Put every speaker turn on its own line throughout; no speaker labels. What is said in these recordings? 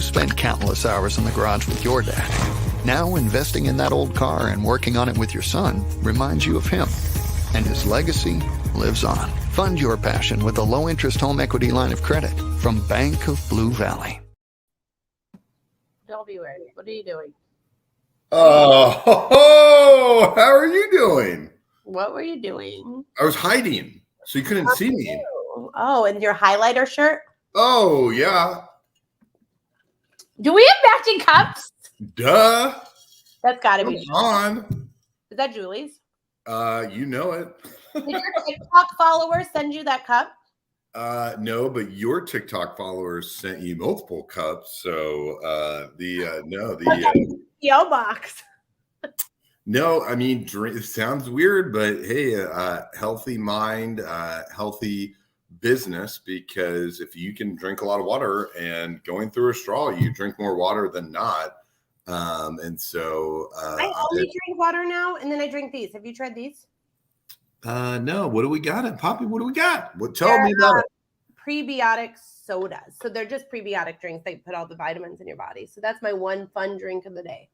spent countless hours in the garage with your dad. Now investing in that old car and working on it with your son reminds you of him. And his legacy lives on. Fund your passion with a low-interest home equity line of credit from Bank of Blue Valley.
Don't be weird. What are you doing?
Oh, how are you doing?
What were you doing?
I was hiding, so you couldn't see me.
Oh, and your highlighter shirt?
Oh, yeah.
Do we have matching cups?
Duh.
That's got to be
Come on.
Is that Julie's?
You know it.
Did your TikTok followers send you that cup?
No, but your TikTok followers sent you multiple cups. So the
PO box.
No, I mean, it sounds weird, but hey, healthy mind, healthy business, because if you can drink a lot of water and going through a straw, you drink more water than not. And so
I only drink water now, and then I drink these. Have you tried these?
No. What do we got in Poppy? What do we got? Tell me about it.
Prebiotic sodas. So they're just prebiotic drinks. They put all the vitamins in your body. So that's my one fun drink of the day.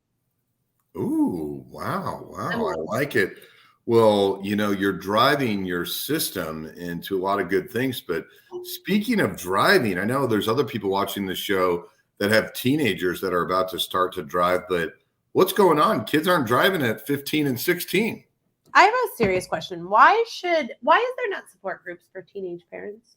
Ooh, wow. I like it. Well, you're driving your system into a lot of good things. But speaking of driving, I know there's other people watching the show that have teenagers that are about to start to drive. But what's going on? Kids aren't driving at 15 and 16.
I have a serious question. Why is there not support groups for teenage parents?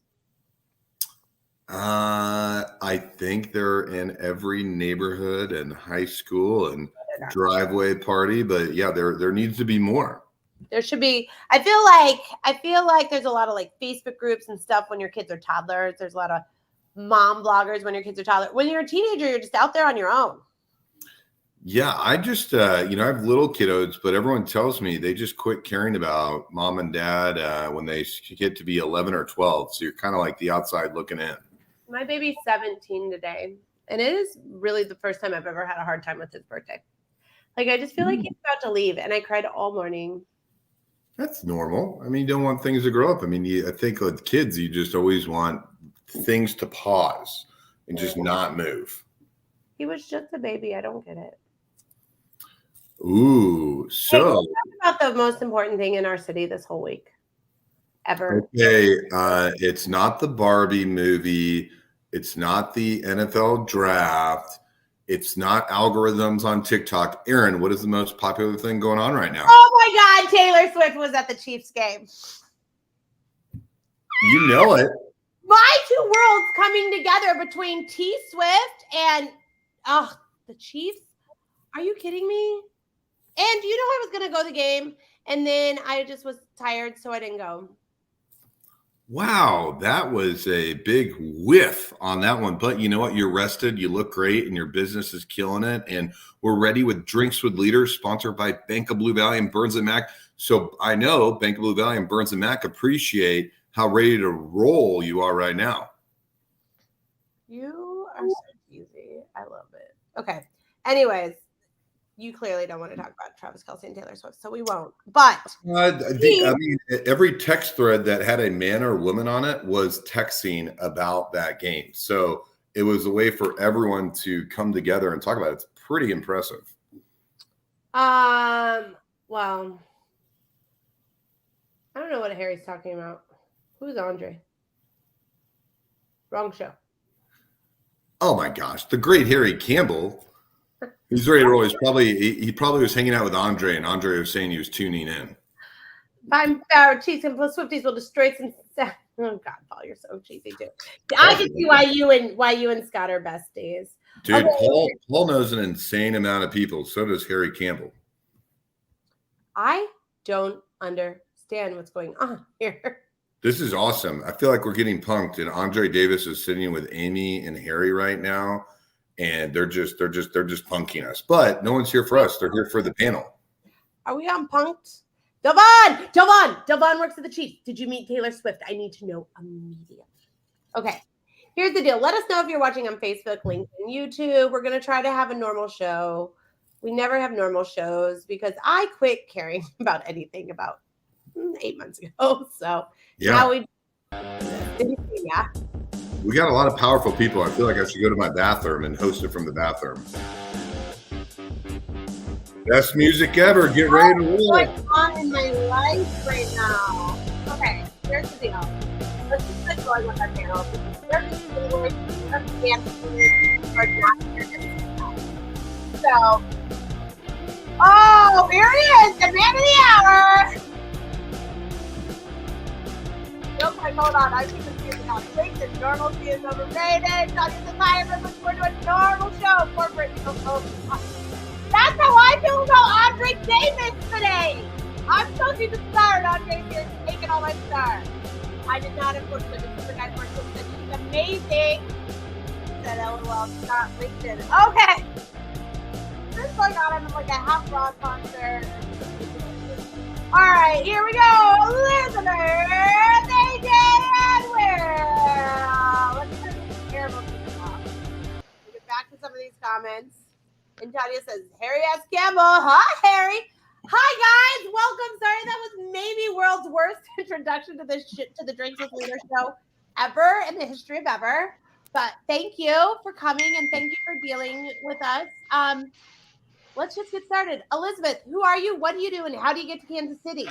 I think they're in every neighborhood and high school and driveway party, but yeah, there needs to be more.
There should be. I feel like there's a lot of like Facebook groups and stuff when your kids are toddlers. There's a lot of mom bloggers when your kids are toddlers. When you're a teenager, you're just out there on your own.
Yeah, I just I have little kiddos, but everyone tells me they just quit caring about mom and dad when they get to be 11 or 12. So you're kind of like the outside looking in.
My baby's 17 today, and it is really the first time I've ever had a hard time with his birthday. Like, I just feel like he's about to leave, and I cried all morning.
That's normal. I mean, you don't want things to grow up. I mean, I think with kids, you just always want things to pause and just not move.
He was just a baby. I don't get it.
Ooh, so
talk about the most important thing in our city this whole week ever.
Okay, it's not the Barbie movie. It's not the NFL draft. It's not algorithms on TikTok. Aaron, what is the most popular thing going on right now?
Oh my God, Taylor Swift was at the Chiefs game.
You know it.
My two worlds coming together between T Swift and the Chiefs. Are you kidding me? And you know I was going to go to the game, and then I just was tired, so I didn't go.
Wow, that was a big whiff on that one. But you know what? You're rested. You look great, and your business is killing it. And we're ready with Drinks with Leaders, sponsored by Bank of Blue Valley and Burns & Mac. So I know Bank of Blue Valley and Burns & Mac appreciate how ready to roll you are right now.
You are so easy. I love it. Okay. Anyways, you clearly don't want to talk about Travis Kelce and Taylor Swift, so we won't. But
every text thread that had a man or woman on it was texting about that game. So it was a way for everyone to come together and talk about it. It's pretty impressive.
Well, I don't know what Harry's talking about. Who's Andre? Wrong show.
Oh my gosh, the great Harry Campbell. He's ready to roll. He probably was hanging out with Andre, and Andre was saying he was tuning in.
I'm Farrah Chiefs and plus Swifties will destroy some. Oh God, Paul, you're so cheesy too. I can see why you and Scott are besties.
Dude,
okay.
Paul knows an insane amount of people. So does Harry Campbell.
I don't understand what's going on here.
This is awesome. I feel like we're getting punked, and Andre Davis is sitting with Amy and Harry right now. And they're just punking us. But no one's here for us. They're here for the panel.
Are we on punked? Delvon works at the Chiefs. Did you meet Taylor Swift? I need to know immediately. Okay. Here's the deal. Let us know if you're watching on Facebook, LinkedIn, YouTube. We're going to try to have a normal show. We never have normal shows because I quit caring about anything about 8 months ago. So
yeah.
now we
We got a lot of powerful people. I feel like I should go to my bathroom and host it from the bathroom. Best music ever. Get ready to roll.
What's going on in my life right now? Okay, here's the deal. Let's just get going with our panel. We're just doing So, oh, here he is, the man of the hour. Nope, hold on. I keep confusing on things and normalcy is overrated. Not just a time, but look forward to a normal show. Corporate, that's how I feel about Andre Davis today. I'm supposed to be the star, and Andre's here taking all my stars. I did not, unfortunately. This is the guy who said she's amazing. Said LOL, not LinkedIn. Okay. What's going on? I'm like a half rock concert. All right, here we go. Listeners, AJ and Will. Let's get some terrible things off. We'll get back to some of these comments. And Tanya says, Harry S. Campbell. Hi, Harry. Hi, guys. Welcome. Sorry, that was maybe world's worst introduction to this to the Drinks with Leader show ever in the history of ever. But thank you for coming and thank you for dealing with us. Let's just get started. Elizabeth, who are you? What do you do? And how do you get to Kansas City?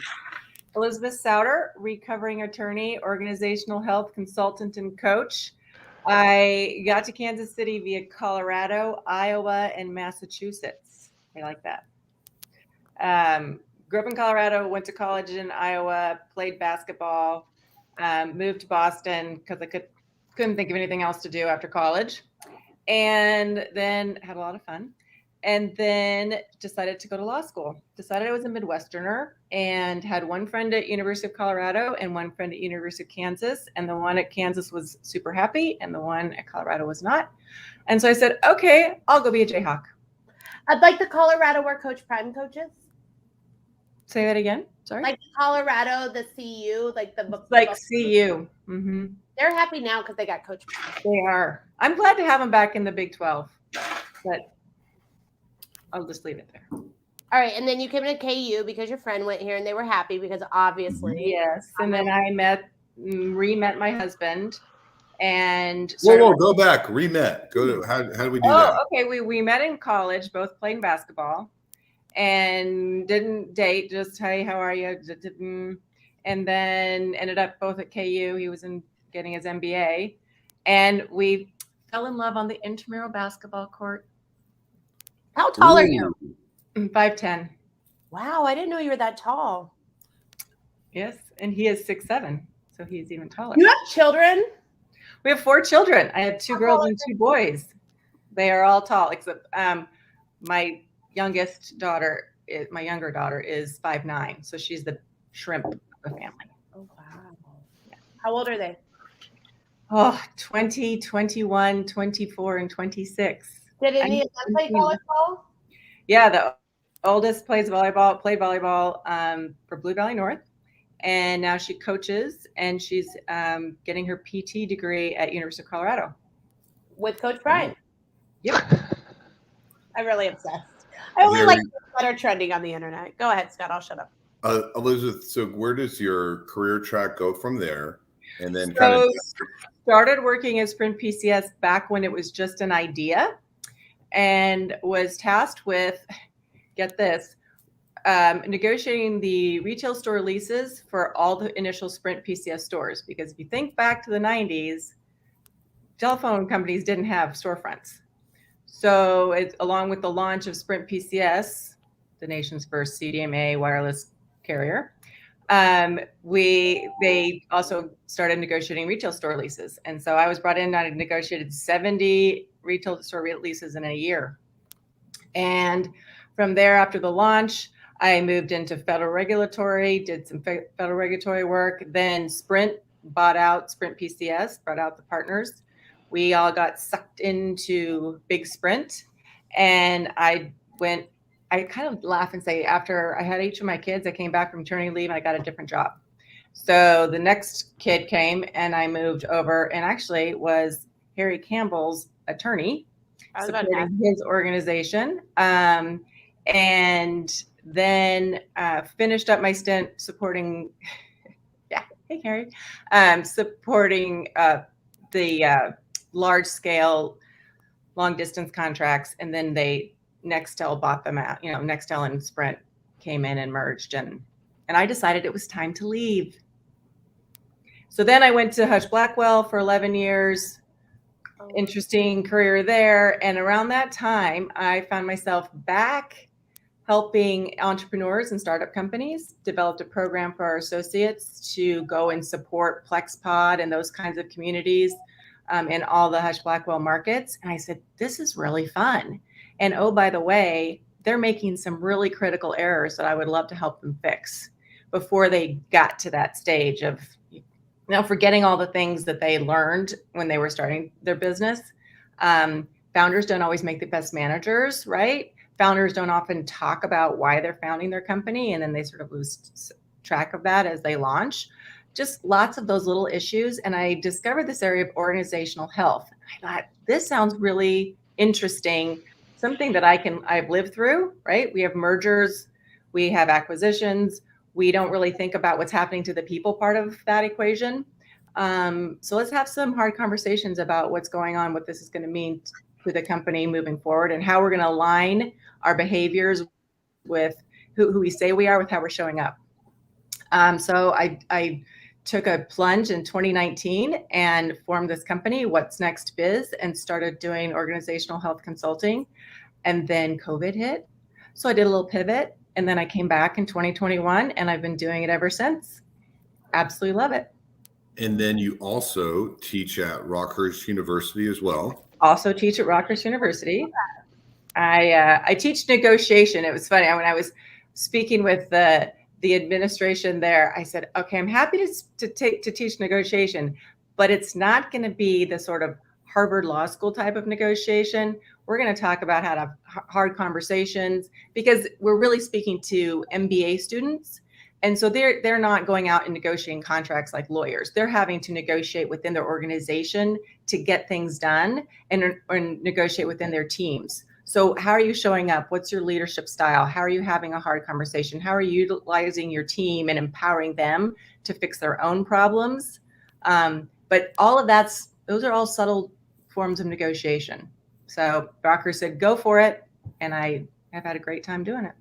Elizabeth Souder, recovering attorney, organizational health consultant, and coach. I got to Kansas City via Colorado, Iowa, and Massachusetts. I like that. Grew up in Colorado, went to college in Iowa, played basketball, moved to Boston because I couldn't think of anything else to do after college. And then had a lot of fun. And then decided to go to law school. Decided I was a Midwesterner and had one friend at University of Colorado and one friend at University of Kansas. And the one at Kansas was super happy and the one at Colorado was not. And so I said, okay, I'll go be a Jayhawk.
I'd like the Colorado where Coach Prime coaches.
Say that again. Sorry.
Like Colorado, the CU, like the
CU. Mm-hmm.
They're happy now because they got Coach Prime.
They are. I'm glad to have them back in the Big 12, but I'll just leave it there.
All right, and then you came to KU because your friend went here, and they were happy because obviously.
Yes, and then I re-met my husband, and
whoa, go back, re-met. How do we do that?
Oh, okay. We met in college, both playing basketball, and didn't date. Just hey, how are you? And then ended up both at KU. He was getting his MBA, and we fell in love on the intramural basketball court.
How tall are you?
5'10".
Wow, I didn't know you were that tall.
Yes, and he is 6'7", so he's even taller.
You have children?
We have 4 children. I have 2 girls and 2 boys. They are all tall, except my younger daughter is 5'9", so she's the shrimp of the family.
Oh, wow. Yeah. How old are they?
Oh, 20, 21, 24, and 26.
Did any of them play college ball?
Yeah, the oldest played volleyball for Blue Valley North, and now she coaches, and she's getting her PT degree at University of Colorado.
With Coach Brian?
Yep.
I'm really obsessed. I only like things that are trending on the internet. Go ahead, Scott. I'll shut up.
Elizabeth, so where does your career track go from there? And then
started working as Sprint PCS back when it was just an idea, and was tasked with, get this, negotiating the retail store leases for all the initial Sprint PCS stores. Because if you think back to the 90s, telephone companies didn't have storefronts. So along with the launch of Sprint PCS, the nation's first CDMA wireless carrier, they also started negotiating retail store leases. And so I was brought in, I negotiated 70 retail store leases in a year. And from there, after the launch, I moved into federal regulatory, did some federal regulatory work. Then Sprint bought out Sprint PCS, brought out the partners. We all got sucked into Big Sprint. And I kind of laugh and say, after I had each of my kids, I came back from maternity leave and I got a different job. So the next kid came and I moved over and actually was Harry Campbell's attorney, supporting his organization. And then finished up my stint supporting, hey Harry, supporting the large scale, long distance contracts, and then Nextel bought them out. Nextel and Sprint came in and merged, and I decided it was time to leave. So then I went to Hutch Blackwell for 11 years. Interesting career there. And around that time, I found myself back helping entrepreneurs and startup companies. Developed a program for our associates to go and support PlexPod and those kinds of communities in all the Hutch Blackwell markets. And I said, this is really fun. And oh, by the way, they're making some really critical errors that I would love to help them fix before they got to that stage of forgetting all the things that they learned when they were starting their business. Founders don't always make the best managers, right? Founders don't often talk about why they're founding their company, and then they sort of lose track of that as they launch. Just lots of those little issues. And I discovered this area of organizational health. I thought, this sounds really interesting, something that I've lived through, right? We have mergers, we have acquisitions. We don't really think about what's happening to the people part of that equation. So let's have some hard conversations about what's going on, what this is going to mean to the company moving forward, and how we're going to align our behaviors with who we say we are with how we're showing up. So I took a plunge in 2019 and formed this company, What's Next Biz, and started doing organizational health consulting. And then COVID hit. So I did a little pivot. And then I came back in 2021, and I've been doing it ever since. Absolutely love it.
And then you also teach at Rockhurst University as well.
Also teach at Rockhurst University. I teach negotiation. It was funny when I was speaking with the administration there. I said, "Okay, I'm happy to teach negotiation, but it's not going to be the sort of Harvard Law School type of negotiation. We're going to talk about how to have hard conversations, because we're really speaking to MBA students. And so they're not going out and negotiating contracts like lawyers. They're having to negotiate within their organization to get things done and negotiate within their teams. So how are you showing up? What's your leadership style? How are you having a hard conversation? How are you utilizing your team and empowering them to fix their own problems? But all of those are all subtle forms of negotiation. So Buckner said, go for it. And I have had a great time doing it.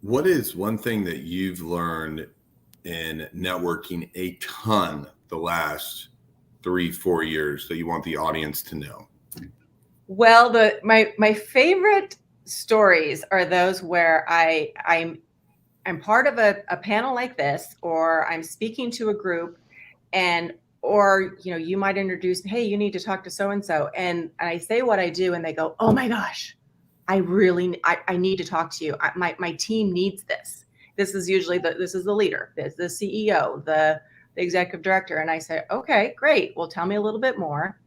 What is one thing that you've learned in networking a ton the last 3-4 years that you want the audience to know?
Well, my favorite stories are those where I'm part of a panel like this, or I'm speaking to a group, or you might introduce, hey, you need to talk to so-and-so. And I say what I do, and they go, oh my gosh, I need to talk to you. My team needs this. This is usually this is the leader, the CEO, the executive director. And I say, okay, great. Well, tell me a little bit more.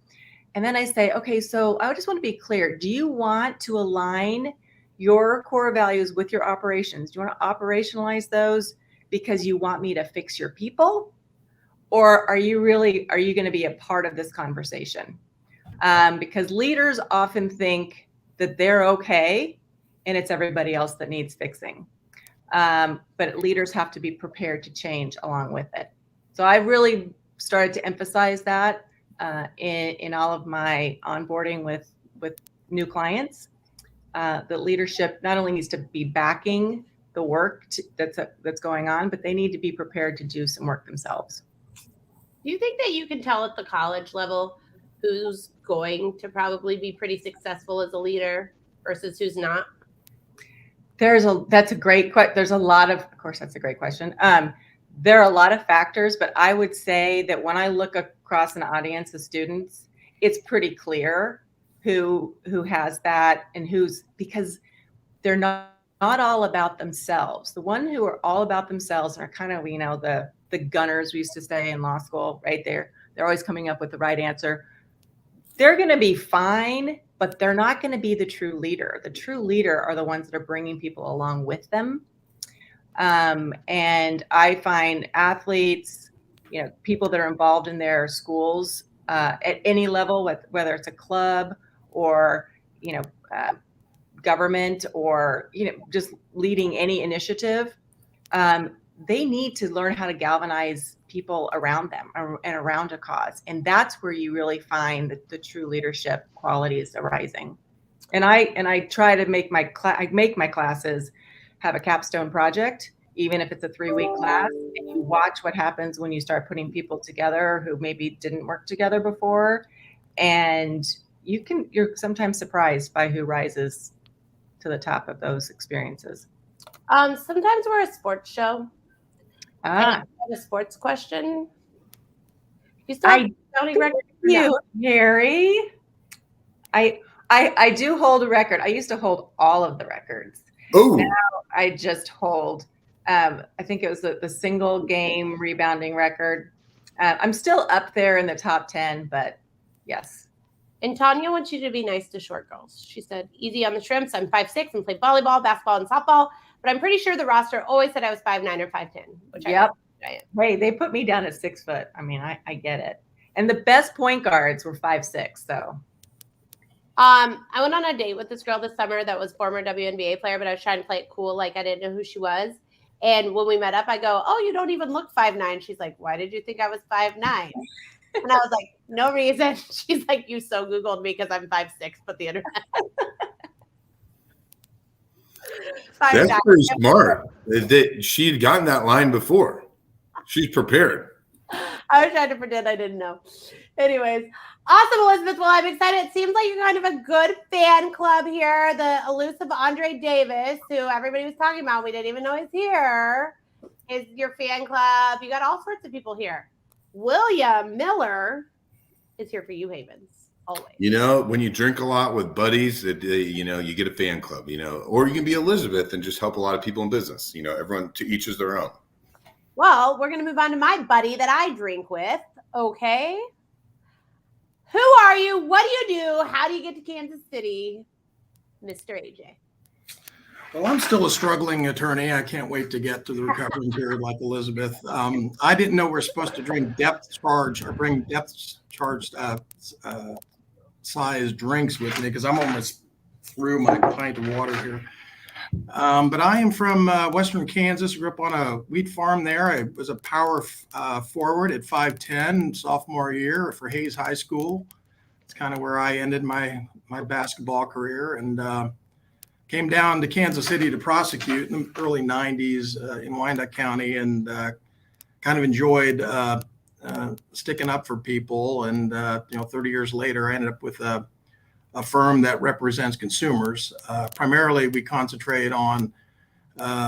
And then I say, okay, so I just want to be clear. Do you want to align your core values with your operations? Do you want to operationalize those because you want me to fix your people? Or are you going to be a part of this conversation? Because leaders often think that they're okay and it's everybody else that needs fixing. But leaders have to be prepared to change along with it. So I really started to emphasize that in all of my onboarding with new clients. That leadership not only needs to be backing the work that's going on, but they need to be prepared to do some work themselves.
Do you think that you can tell at the college level who's going to probably be pretty successful as a leader versus who's not?
That's a great question. There's a lot of course, that's a great question. There are a lot of factors, but I would say that when I look across an audience of students, it's pretty clear who has that and because they're not all about themselves. The one who are all about themselves are kind of, the gunners we used to say in law school, right? They're always coming up with the right answer. They're going to be fine, but they're not going to be the true leader. The true leader are the ones that are bringing people along with them. And I find athletes, people that are involved in their schools at any level, whether it's a club or, government or, just leading any initiative, they need to learn how to galvanize people around them and around a cause. And that's where you really find the true leadership qualities arising. And I try to make my classes have a capstone project, even if it's a 3-week class, and you watch what happens when you start putting people together who maybe didn't work together before. And you're sometimes surprised by who rises to the top of those experiences.
Sometimes we're a sports show. I have a sports question. You still have counting record?
You, Harry. I do hold a record. I used to hold all of the records.
Oh,
now I just hold. I think it was the single game rebounding record. I'm still up there in the top 10, but yes.
And Tanya wants you to be nice to short girls. She said, easy on the shrimps. I'm 5'6" and play volleyball, basketball, and softball. But I'm pretty sure the roster always said I was 5'9" or 5'10", which I am.
Hey, they put me down at 6 foot. I mean, I get it. And the best point guards were 5'6", so.
I went on a date with this girl this summer that was former WNBA player, but I was trying to play it cool, like I didn't know who she was. And when we met up, I go, oh, you don't even look 5'9". She's like, why did you think I was 5'9"? And I was like, no reason. She's like, you so Googled me because I'm 5'6", but the internet.
That's pretty smart. She had gotten that line before. She's prepared.
I was trying to pretend I didn't know. Anyways, awesome, Elizabeth. Well, I'm excited. It seems like you're kind of a good fan club here. The elusive Andre Davis, who everybody was talking about, we didn't even know he's here, is your fan club. You got all sorts of people here. William Miller is here for you, Havens. Always.
You know, when you drink a lot with buddies, you get a fan club, or you can be Elizabeth and just help a lot of people in business. Everyone to each is their own.
Well, we're going to move on to my buddy that I drink with. Okay. Who are you? What do you do? How do you get to Kansas City, Mr. AJ?
Well, I'm still a struggling attorney. I can't wait to get to the recovery period like Elizabeth. I didn't know we're supposed to bring depth charged size drinks with me because I'm almost through my pint of water here. But I am from Western Kansas. Grew up on a wheat farm there. I was a power forward at 5'10", sophomore year for Hayes High School. It's kind of where I ended my basketball career, and came down to Kansas City to prosecute in the early 90s in Wyandotte County, and kind of enjoyed sticking up for people. And 30 years later, I ended up with a firm that represents consumers. Primarily, we concentrate on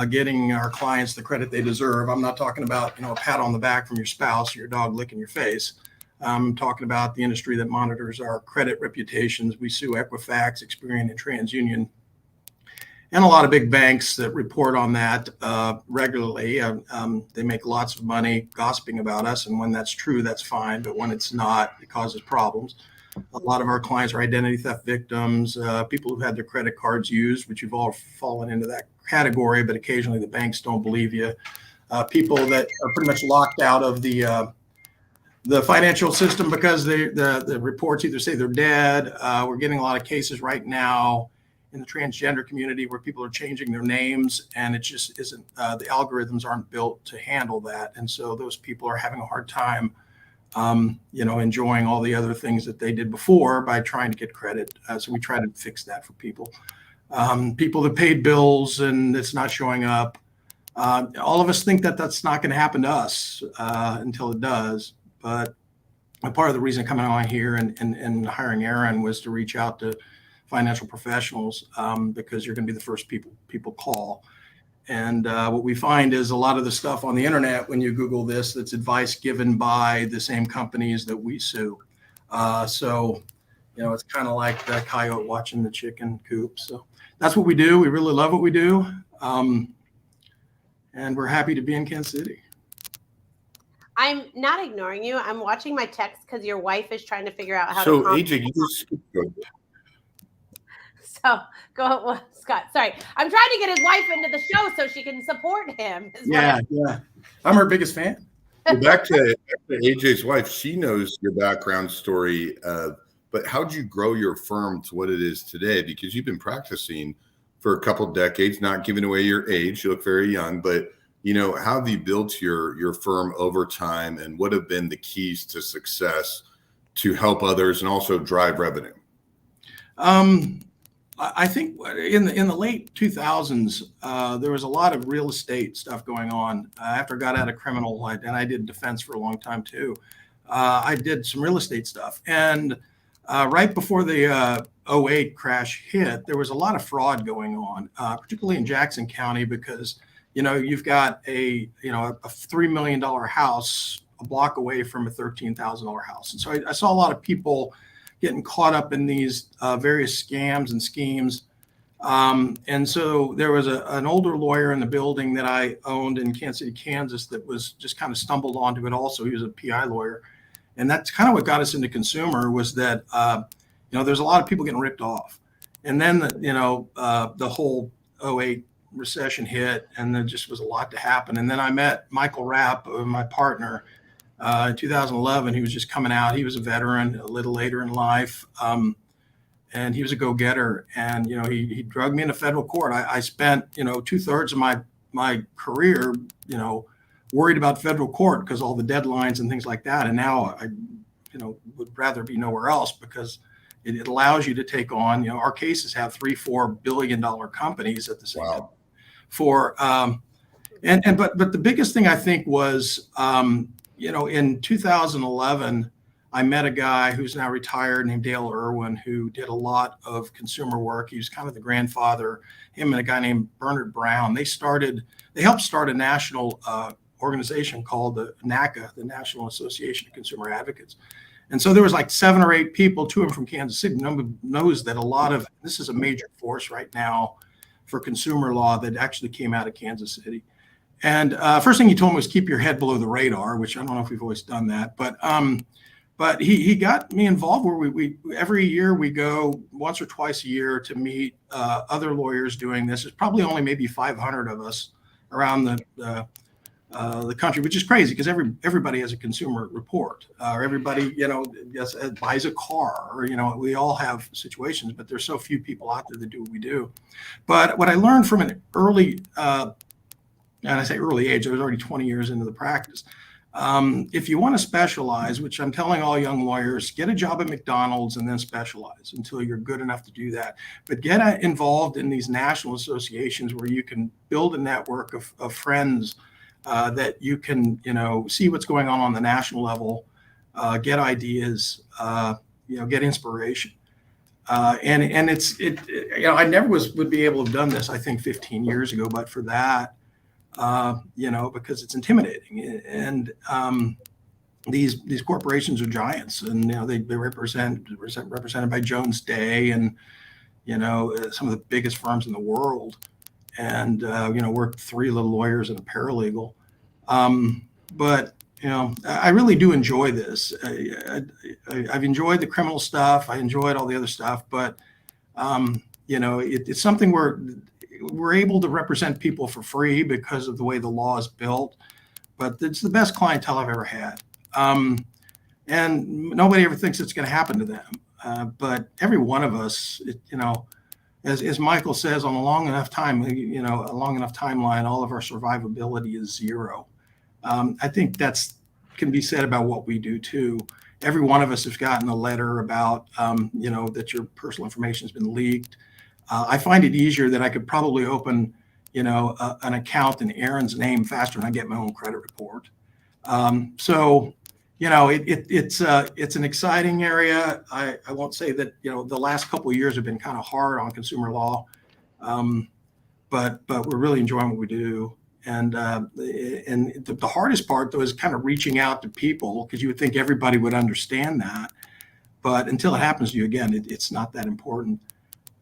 getting our clients the credit they deserve. I'm not talking about a pat on the back from your spouse or your dog licking your face. I'm talking about the industry that monitors our credit reputations. We sue Equifax, Experian, and TransUnion, and a lot of big banks that report on that regularly. They make lots of money gossiping about us, and when that's true, that's fine. But when it's not, it causes problems. A lot of our clients are identity theft victims, people who've had their credit cards used, which you've all fallen into that category, but occasionally the banks don't believe you. People that are pretty much locked out of the financial system because the reports either say they're dead. We're getting a lot of cases right now in the transgender community where people are changing their names, and it just isn't, the algorithms aren't built to handle that. And so those people are having a hard time enjoying all the other things that they did before by trying to get credit. So we try to fix that for people. People that paid bills and it's not showing up. All of us think that that's not going to happen to us until it does. But a part of the reason coming on here and hiring Aaron was to reach out to financial professionals because you're going to be the first people call. And what we find is a lot of the stuff on the internet, when you Google this, that's advice given by the same companies that we sue. So it's kind of like the coyote watching the chicken coop. So that's what we do. We really love what we do. And we're happy to be in Kansas City.
I'm not ignoring you. I'm watching my text because your wife is trying to figure out how
to. So
AJ,
you just.
So go, Scott. Sorry, I'm trying to get his wife into the show so she can support him.
Yeah. I'm her biggest fan.
Well, back to AJ's wife. She knows your background story, but how'd you grow your firm to what it is today? Because you've been practicing for a couple of decades, not giving away your age. You look very young, but how have you built your firm over time, and what have been the keys to success to help others and also drive revenue?
I think in the late 2000s, there was a lot of real estate stuff going on. After I got out of criminal, and I did defense for a long time too. I did some real estate stuff, and right before the 08 crash hit, there was a lot of fraud going on, particularly in Jackson County, because you've got a $3 million house a block away from a $13,000 house, and so I saw a lot of people getting caught up in these various scams and schemes. And so there was an older lawyer in the building that I owned in Kansas City, Kansas, that was just kind of stumbled onto it also. He was a PI lawyer. And that's kind of what got us into consumer, was that, there's a lot of people getting ripped off. And then, the whole 08 recession hit, and there just was a lot to happen. And then I met Michael Rapp, my partner, in 2011. He was just coming out. He was a veteran a little later in life. And he was a go-getter. And, he drugged me into federal court. I spent, 2/3 of my career, worried about federal court because all the deadlines and things like that. And now I, would rather be nowhere else, because it allows you to take on, our cases have $3-4 billion companies at the same time. But the biggest thing I think was, in 2011, I met a guy who's now retired named Dale Irwin, who did a lot of consumer work. He was kind of the grandfather. Him and a guy named Bernard Brown, they helped start a national organization called the NACA, the National Association of Consumer Advocates. And so there was like 7 or 8 people, 2 of them from Kansas City. Nobody knows that this is a major force right now for consumer law that actually came out of Kansas City. And first thing he told me was keep your head below the radar, which I don't know if we've always done that, but he got me involved where we every year we go once or twice a year to meet other lawyers doing this. There's probably only maybe 500 of us around the country, which is crazy because everybody has a consumer report, or everybody buys a car, or we all have situations, but there's so few people out there that do what we do. But what I learned from an early and I say early age, I was already 20 years into the practice. If you want to specialize, which I'm telling all young lawyers, get a job at McDonald's and then specialize until you're good enough to do that. But get involved in these national associations where you can build a network of friends that you can, see what's going on the national level, get ideas, get inspiration. And I never would be able to have done this, I think 15 years ago, but for that, because it's intimidating, and these corporations are giants, and they represented by Jones Day, and some of the biggest firms in the world, and we're 3 little lawyers and a paralegal, but I really do enjoy this. I've enjoyed the criminal stuff. I enjoyed all the other stuff, but it's something where we're able to represent people for free because of the way the law is built, but it's the best clientele I've ever had. And nobody ever thinks it's going to happen to them. But every one of us, as Michael says, on a long enough timeline, all of our survivability is 0. I think can be said about what we do too. Every one of us has gotten a letter about, that your personal information has been leaked. I find it easier that I could probably open, an account in Aaron's name faster than I get my own credit report. So, it's an exciting area. I won't say that, the last couple of years have been kind of hard on consumer law, but we're really enjoying what we do. And the hardest part, though, is kind of reaching out to people, because you would think everybody would understand that. But until it happens to you again, it's not that important.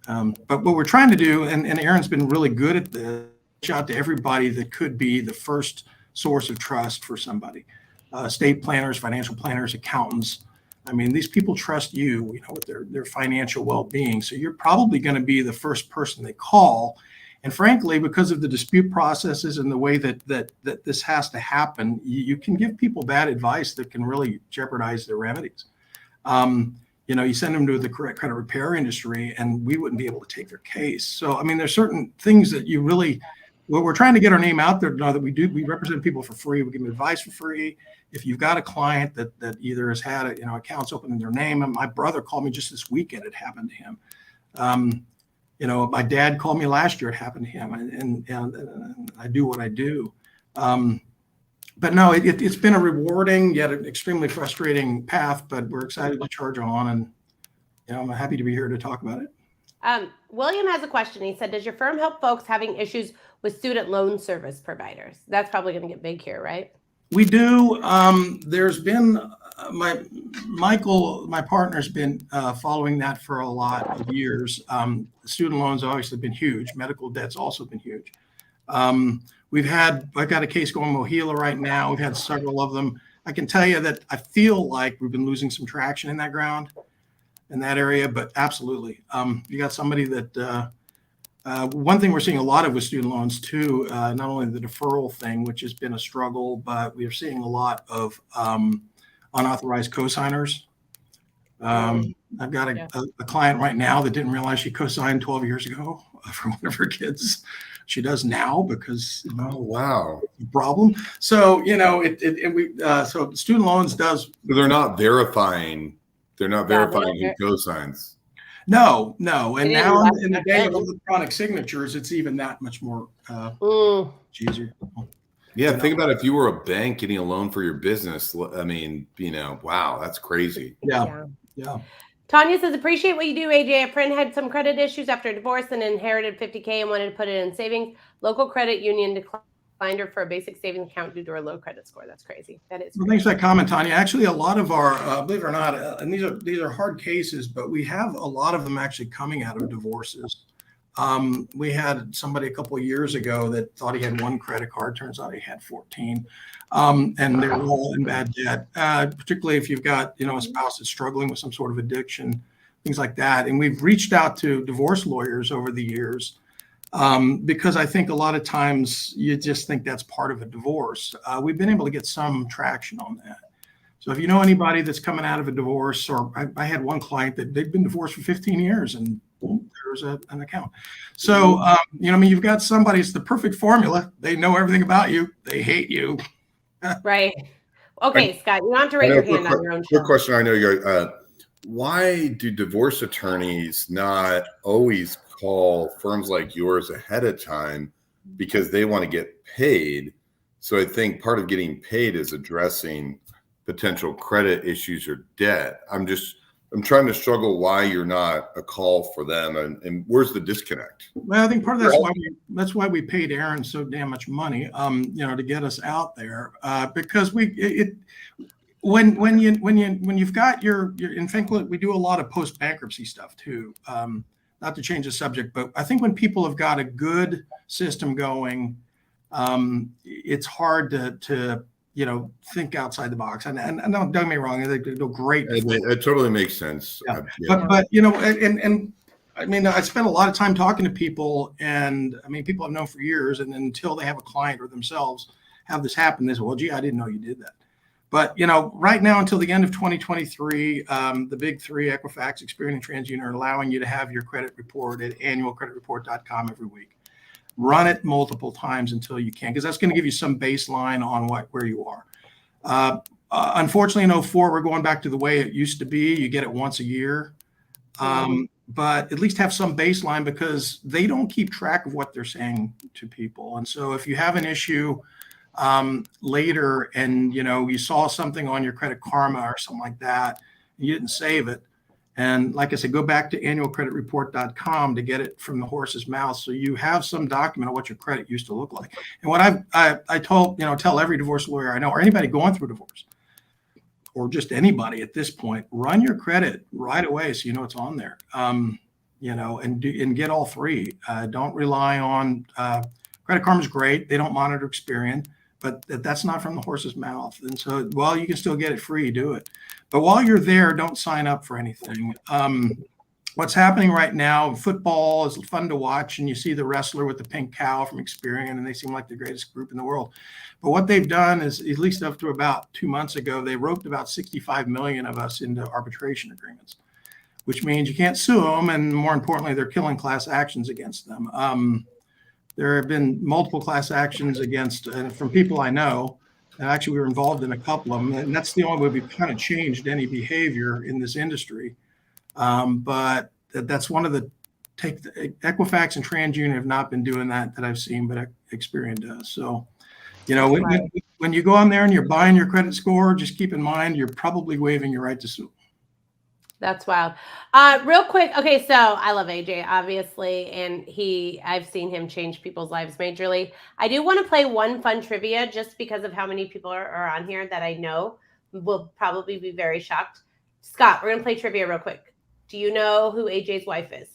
But what we're trying to do, and Aaron's been really good at this, reach out to everybody that could be the first source of trust for somebody. Estate planners, financial planners, accountants. I mean, these people trust you, with their financial well-being. So you're probably going to be the first person they call. And frankly, because of the dispute processes and the way that this has to happen, you can give people bad advice that can really jeopardize their remedies. You send them to the credit repair industry, and we wouldn't be able to take their case. So, I mean, there's certain things that you really well, we're trying to get our name out there now that we represent people for free. We give them advice for free. If you've got a client that either has had accounts open in their name, and my brother called me just this weekend, it happened to him. My dad called me last year, it happened to him, and I do what I do. But no, it's been a rewarding yet an extremely frustrating path, but we're excited to charge on, and I'm happy to be here to talk about it.
William has a question. He said, does your firm help folks having issues with student loan service providers? That's probably going to get big here, right?
We do. There's been Michael, my partner's been following that for a lot of years. Student loans obviously been huge. Medical debt's also been huge. I've got a case going in Mohila right now. We've had several of them. I can tell you that I feel like we've been losing some traction in that area, but absolutely. You got somebody that, one thing we're seeing a lot of with student loans too, not only the deferral thing, which has been a struggle, but we're seeing a lot of unauthorized cosigners. I've got a client right now that didn't realize she cosigned 12 years ago for one of her kids. She does now because
oh wow,
problem. So so student loans does.
So they're not verifying. They're not verifying who cosigns.
No, and now in the day of electronic signatures, it's even that much more easier.
Yeah, think about if you were a bank getting a loan for your business. I mean, wow, that's crazy.
Yeah.
Tanya says, appreciate what you do, AJ. A friend had some credit issues after a divorce and inherited $50K and wanted to put it in savings. Local credit union declined her for a basic savings account due to her low credit score. That's crazy. That is crazy.
Well, thanks for that comment, Tanya. Actually, a lot of our, believe it or not, and these are hard cases, but we have a lot of them actually coming out of divorces. We had somebody a couple of years ago that thought he had one credit card. Turns out he had 14. And they're all in bad debt, particularly if you've got, a spouse that's struggling with some sort of addiction, things like that. And we've reached out to divorce lawyers over the years because I think a lot of times you just think that's part of a divorce. We've been able to get some traction on that. So if you know anybody that's coming out of a divorce, or I had one client that they've been divorced for 15 years and there's an account. So, you've got somebody, it's the perfect formula. They know everything about you. They hate you.
Right. Okay, Scott, you don't have to raise your hand on your own show.
Quick question. I know you're, why do divorce attorneys not always call firms like yours ahead of time because they want to get paid? So I think part of getting paid is addressing potential credit issues or debt. I'm trying to struggle why you're not a call for them, and where's the disconnect?
Well, I think part of that's why we paid Aaron so damn much money, to get us out there, because when you've got your in fact, we do a lot of post bankruptcy stuff too. Not to change the subject, but I think when people have got a good system going, it's hard to think outside the box. And don't get me wrong, they're great.
It totally makes sense.
Yeah. But and I mean, I spent a lot of time talking to people, and I mean, people I've known for years, and until they have a client or themselves have this happen, they say, well, gee, I didn't know you did that. But, right now until the end of 2023, the big three, Equifax, Experian, and TransUnion, are allowing you to have your credit report at annualcreditreport.com every week. Run it multiple times until you can, because that's going to give you some baseline on where you are. Unfortunately, in 2004, we're going back to the way it used to be. You get it once a year, but at least have some baseline, because they don't keep track of what they're saying to people. And so if you have an issue later and, you saw something on your Credit Karma or something like that, and you didn't save it, and like I said, go back to annualcreditreport.com to get it from the horse's mouth, so you have some document of what your credit used to look like. And what I tell every divorce lawyer I know, or anybody going through divorce, or just anybody at this point, run your credit right away so you know it's on there. And get all three. Don't rely on Credit Karma is great. They don't monitor Experian, but that's not from the horse's mouth. And so while you can still get it free, do it. But while you're there, don't sign up for anything. What's happening right now, football is fun to watch, and you see the wrestler with the pink cow from Experian, and they seem like the greatest group in the world. But what they've done is, at least up to about 2 months ago, they roped about 65 million of us into arbitration agreements, which means you can't sue them, and more importantly, they're killing class actions against them. There have been multiple class actions against from people I know. And actually, we were involved in a couple of them. And that's the only way we've kind of changed any behavior in this industry. But that's one of the Equifax and TransUnion have not been doing that I've seen, but Experian does. So, when you go on there and you're buying your credit score, just keep in mind you're probably waiving your right to sue.
That's wild. Real quick. Okay. So I love AJ, obviously. And I've seen him change people's lives majorly. I do want to play one fun trivia just because of how many people are on here that I know will probably be very shocked. Scott, we're going to play trivia real quick. Do you know who AJ's wife is?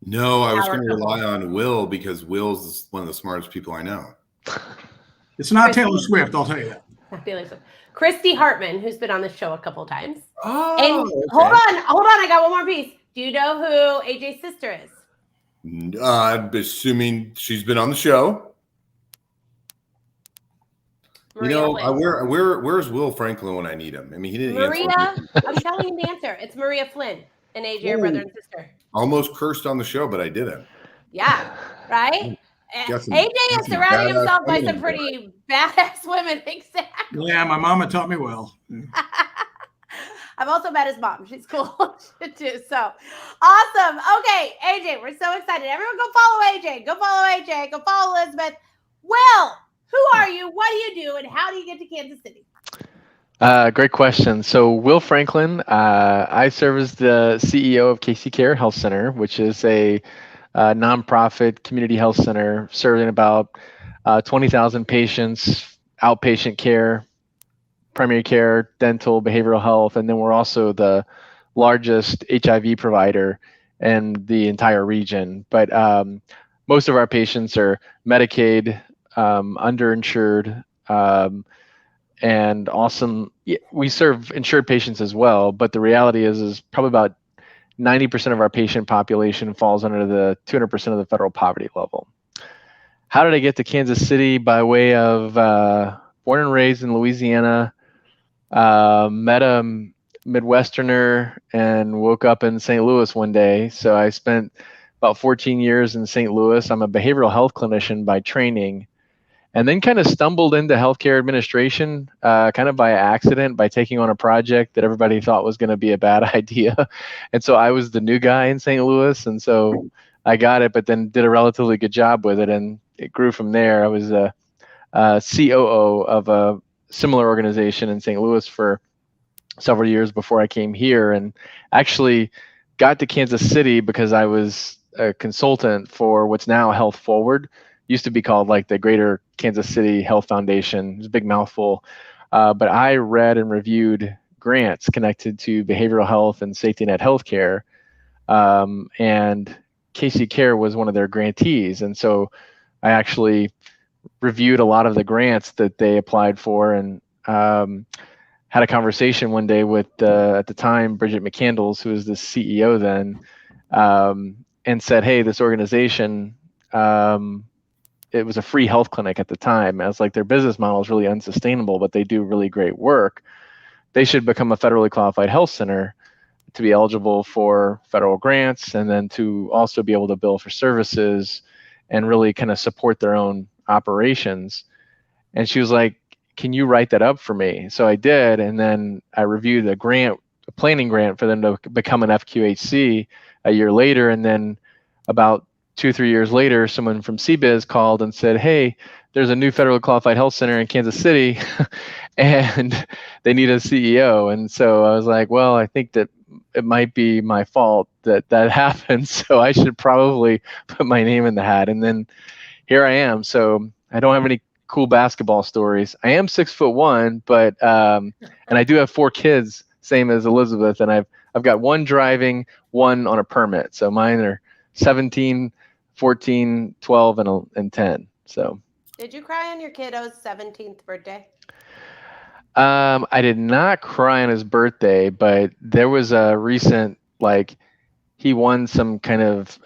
No, I was going to rely on Will because Will's one of the smartest people I know.
It's not Taylor Swift, I'll tell you that.
Not Taylor Swift. Christy Hartman, who's been on the show a couple times.
Oh,
and
okay.
hold on. I got one more piece. Do you know who AJ's sister is?
I'm assuming she's been on the show.
Maria
where's Will Franklin when I need him? I mean, he didn't
Maria,
answer.
I'm telling you the answer. It's Maria Flynn and AJ are brother and sister.
Almost cursed on the show, but I didn't.
Yeah, right? AJ is surrounding himself by some pretty badass women. Exactly.
Yeah, my mama taught me well.
I've also met his mom. She's cool too. So awesome. Okay, AJ, we're so excited. Everyone go follow AJ. Go follow AJ. Go follow Elizabeth. Will, who are you? What do you do? And how do you get to Kansas City?
Great question. So Will Franklin, I serve as the CEO of Care Health Center, which is a nonprofit community health center serving about 20,000 patients, outpatient care, primary care, dental, behavioral health, and then we're also the largest HIV provider in the entire region. But most of our patients are Medicaid, underinsured, and we serve insured patients as well. But the reality is probably about 90% of our patient population falls under the 200% of the federal poverty level. How did I get to Kansas City? By way of born and raised in Louisiana, met a Midwesterner and woke up in St. Louis one day. So I spent about 14 years in St. Louis. I'm a behavioral health clinician by training, and then kind of stumbled into healthcare administration kind of by accident by taking on a project that everybody thought was going to be a bad idea. And so I was the new guy in St. Louis. And so I got it, but then did a relatively good job with it. And it grew from there. I was a COO of a similar organization in St. Louis for several years before I came here, and actually got to Kansas City because I was a consultant for what's now Health Forward. Used to be called like the Greater Kansas City Health Foundation. It's a big mouthful. But I read and reviewed grants connected to behavioral health and safety net healthcare. And Care was one of their grantees. And so I actually reviewed a lot of the grants that they applied for, and had a conversation one day with, at the time, Bridget McCandles, who was the CEO then, and said, hey, this organization, it was a free health clinic at the time. I was like, their business model is really unsustainable, but they do really great work. They should become a federally qualified health center to be eligible for federal grants, and then to also be able to bill for services and really kind of support their own operations. And she was like, can you write that up for me? So I did. And then I reviewed a planning grant for them to become an FQHC a year later. And then about 2-3 years later, someone from CBiz called and said, hey, there's a new federally qualified health center in Kansas City and they need a CEO. And so I was like, well, I think that it might be my fault that happened. So I should probably put my name in the hat. And then here I am. So I don't have any cool basketball stories. I am 6'1", but and I do have 4 kids, same as Elizabeth, and I've got one driving, one on a permit. So mine are 17, 14, 12, and 10. So
did you cry on your kiddo's 17th birthday?
I did not cry on his birthday, but there was a recent, like, he won some kind of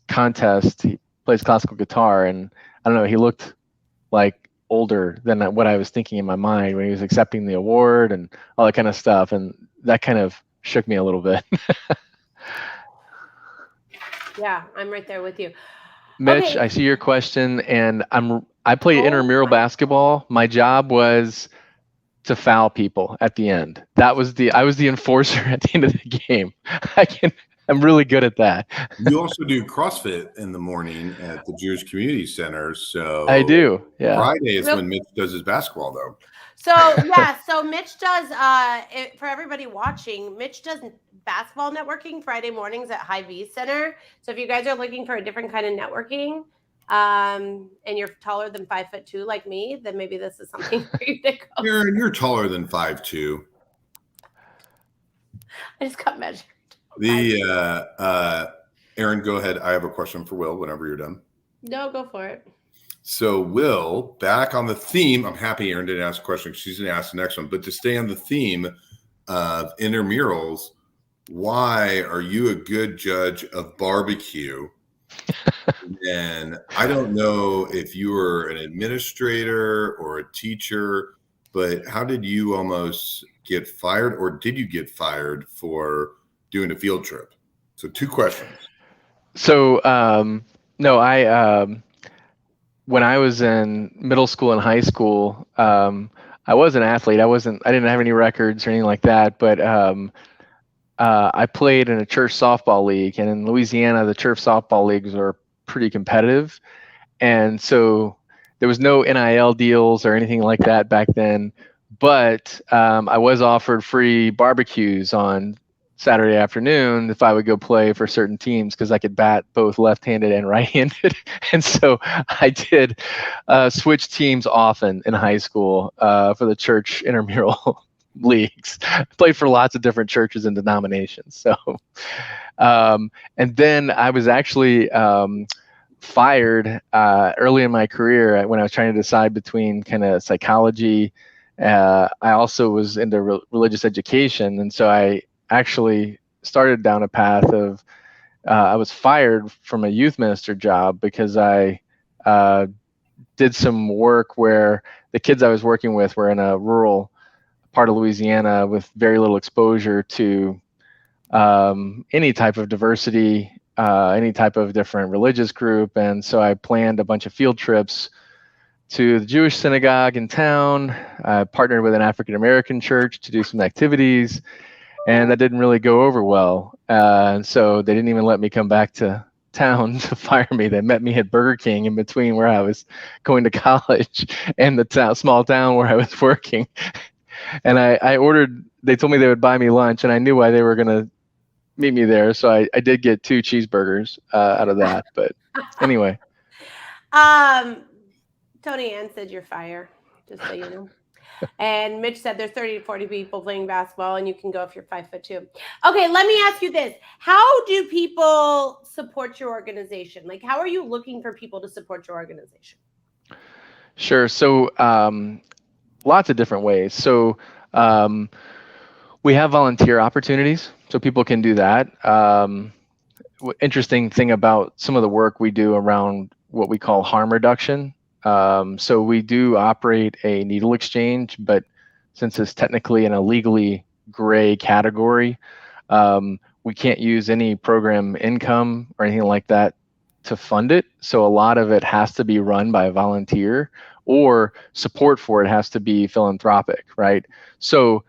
contest. He plays classical guitar, and I don't know, he looked like older than what I was thinking in my mind when he was accepting the award and all that kind of stuff. And that kind of shook me a little bit.
Yeah, I'm right there with you.
Mitch,
Okay.
I see your question, and I played
Oh
intramural
my-
basketball. My job was to foul people at the end. I was the enforcer at the end of the game. I'm really good at that.
You also do CrossFit in the morning at the Jewish Community Center. So
I do. Yeah.
Friday is
Real-
when Mitch does his basketball, though.
So yeah, so Mitch does for everybody watching, Mitch does basketball networking Friday mornings at Hy-Vee Center. So if you guys are looking for a different kind of networking, and you're taller than 5'2" like me, then maybe this is something for you to go.
You're taller than 5'2".
I just got measured.
Aaron, go ahead. I have a question for Will whenever you're done.
No, go for it.
So, Will, back on the theme, I'm happy Aaron didn't ask a question. She's going to ask the next one. But to stay on the theme of intramurals, why are you a good judge of barbecue? And I don't know if you were an administrator or a teacher, but how did you almost get fired, or did you get fired for doing a field trip? So 2 questions.
So no, when I was in middle school and high school, I was an athlete. I didn't have any records or anything like that, but I played in a church softball league, and in Louisiana, the church softball leagues are pretty competitive. And so there was no NIL deals or anything like that back then, but I was offered free barbecues on Saturday afternoon if I would go play for certain teams, because I could bat both left-handed and right-handed. And so I did switch teams often in high school for the church intramural leagues. Played for lots of different churches and denominations. So, and then I was actually fired early in my career when I was trying to decide between kind of psychology. I also was into religious education, and so I actually started down a path of I was fired from a youth minister job because I did some work where the kids I was working with were in a rural part of Louisiana with very little exposure to any type of diversity, any type of different religious group. And so I planned a bunch of field trips to the Jewish synagogue in town. I partnered with an African American church to do some activities, and that didn't really go over well. And so they didn't even let me come back to town to fire me. They met me at Burger King in between where I was going to college and the small town where I was working. And I ordered, they told me they would buy me lunch, and I knew why they were going to meet me there. So I did get 2 cheeseburgers out of that. But anyway.
Tony Ann said you're fire, just so you know. And Mitch said there's 30 to 40 people playing basketball, and you can go if you're 5'2". Okay, let me ask you this. How do people support your organization? Like, how are you looking for people to support your organization?
Sure. So lots of different ways. So we have volunteer opportunities, so people can do that. Interesting thing about some of the work we do around what we call harm reduction. So we do operate a needle exchange, but since it's technically in a legally gray category, we can't use any program income or anything like that to fund it. So a lot of it has to be run by a volunteer, or support for it has to be philanthropic, right? So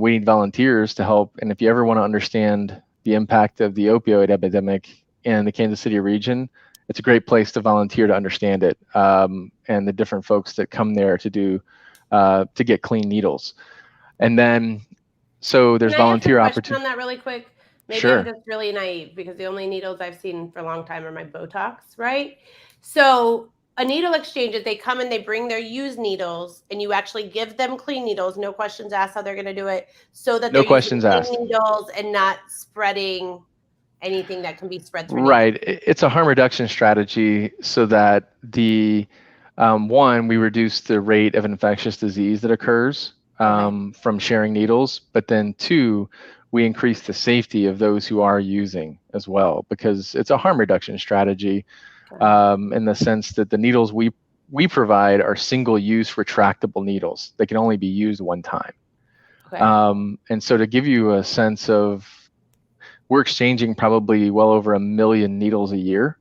we need volunteers to help. And if you ever want to understand the impact of the opioid epidemic in the Kansas City region, it's a great place to volunteer to understand it, and the different folks that come there to get clean needles. And then, so there's volunteer opportunity.
On that really quick. Maybe
Sure.
I'm just really naive, because the only needles I've seen for a long time are my Botox, right? So a needle exchange is they come and they bring their used needles, and you actually give them clean needles, no questions asked how they're going to do it, so that
No
they're
questions
using
asked.
clean needles and not spreading anything that can be spread through.
Right. It's a harm reduction strategy so that one, we reduce the rate of infectious disease that occurs from sharing needles, but then 2, we increase the safety of those who are using as well, because it's a harm reduction strategy in the sense that the needles we provide are single-use retractable needles. They can only be used one time.
Okay.
And so to give you a sense of, we're exchanging probably well over 1 million needles a year.